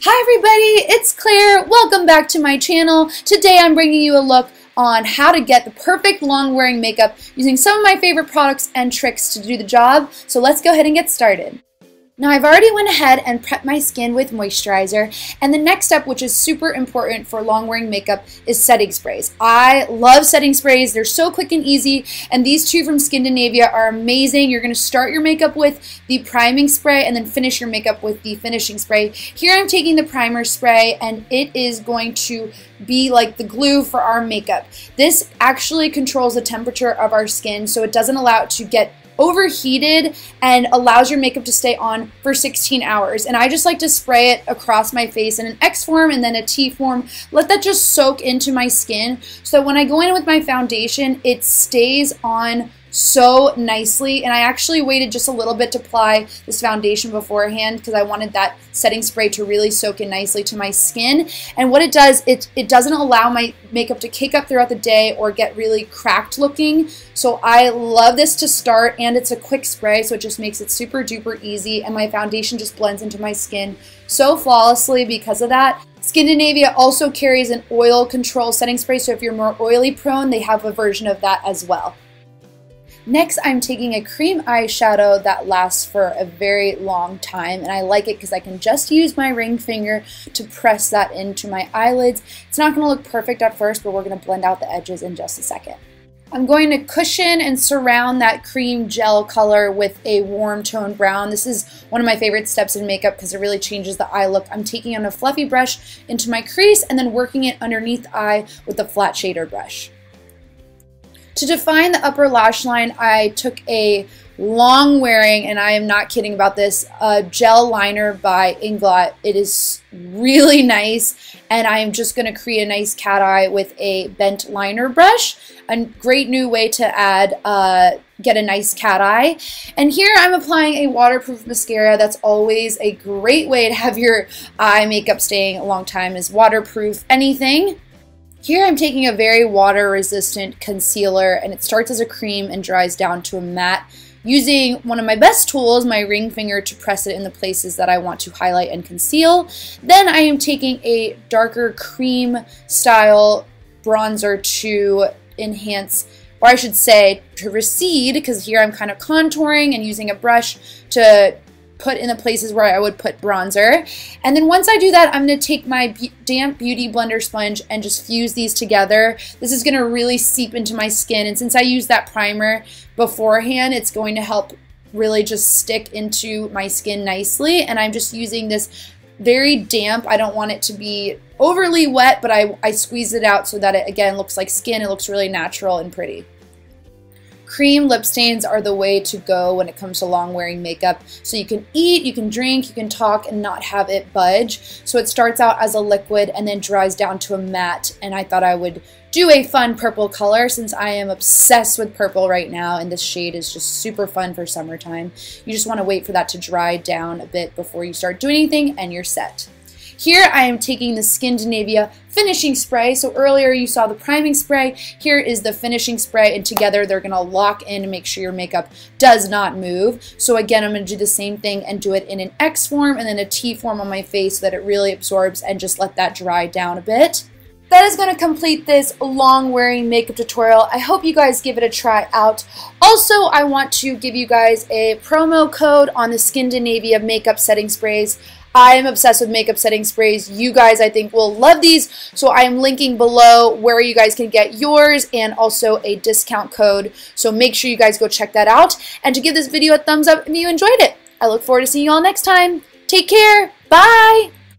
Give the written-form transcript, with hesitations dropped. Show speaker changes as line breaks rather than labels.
Hi everybody, it's Claire. Welcome back to my channel. Today I'm bringing you a look on how to get the perfect long wearing makeup using some of my favorite products and tricks to do the job. So let's go ahead and get started. Now I've already went ahead and prepped my skin with moisturizer, and the next step, which is super important for long wearing makeup, is setting sprays. I love setting sprays. They're so quick and easy, and these two from SKINDINAVIA are amazing. You're going to start your makeup with the priming spray and then finish your makeup with the finishing spray. Here I'm taking the primer spray, and it is going to be like the glue for our makeup. This actually controls the temperature of our skin, so it doesn't allow it to get overheated and allows your makeup to stay on for 16 hours. And I just like to spray it across my face in an X form and then a T form. Let that just soak into my skin so that when I go in with my foundation, it stays on so nicely. And I actually waited just a little bit to apply this foundation beforehand because I wanted that setting spray to really soak in nicely to my skin. And what it does, it doesn't allow my makeup to cake up throughout the day or get really cracked looking. So I love this to start, and it's a quick spray, so it just makes it super duper easy, and my foundation just blends into my skin so flawlessly because of that. SKINDINAVIA also carries an oil control setting spray, so if you're more oily prone, they have a version of that as well. Next, I'm taking a cream eyeshadow that lasts for a very long time, and I like it because I can just use my ring finger to press that into my eyelids. It's not going to look perfect at first, but we're going to blend out the edges in just a second. I'm going to cushion and surround that cream gel color with a warm tone brown. This is one of my favorite steps in makeup because it really changes the eye look. I'm taking on a fluffy brush into my crease and then working it underneath the eye with a flat shader brush. To define the upper lash line, I took a long wearing, and I am not kidding about this, a gel liner by Inglot. It is really nice, and I am just going to create a nice cat eye with a bent liner brush. A great new way to get a nice cat eye. And here I'm applying a waterproof mascara. That's always a great way to have your eye makeup staying a long time, is waterproof anything. Here I'm taking a very water-resistant concealer, and it starts as a cream and dries down to a matte, using one of my best tools, my ring finger, to press it in the places that I want to highlight and conceal. Then I am taking a darker cream style bronzer to enhance, or I should say to recede, because here I'm kind of contouring and using a brush to put in the places where I would put bronzer. And then once I do that, I'm going to take my damp beauty blender sponge and just fuse these together. This is going to really seep into my skin, and since I used that primer beforehand, it's going to help really just stick into my skin nicely. And I'm just using this very damp. I don't want it to be overly wet, but I squeeze it out so that it again looks like skin. It looks really natural and pretty. Cream lip stains are the way to go when it comes to long wearing makeup. So you can eat, you can drink, you can talk and not have it budge. So it starts out as a liquid and then dries down to a matte. And I thought I would do a fun purple color since I am obsessed with purple right now, and this shade is just super fun for summertime. You just want to wait for that to dry down a bit before you start doing anything, and you're set. Here I am taking the SKINDINAVIA finishing spray. So earlier you saw the priming spray. Here is the finishing spray, and together they're going to lock in and make sure your makeup does not move. So again, I'm going to do the same thing and do it in an X form and then a T form on my face so that it really absorbs, and just let that dry down a bit. That is going to complete this long wearing makeup tutorial. I hope you guys give it a try out. Also, I want to give you guys a promo code on the SKINDINAVIA makeup setting sprays. I am obsessed with makeup setting sprays. You guys, I think, will love these. So I am linking below where you guys can get yours and also a discount code. So make sure you guys go check that out. And to give this video a thumbs up if you enjoyed it. I look forward to seeing you all next time. Take care. Bye.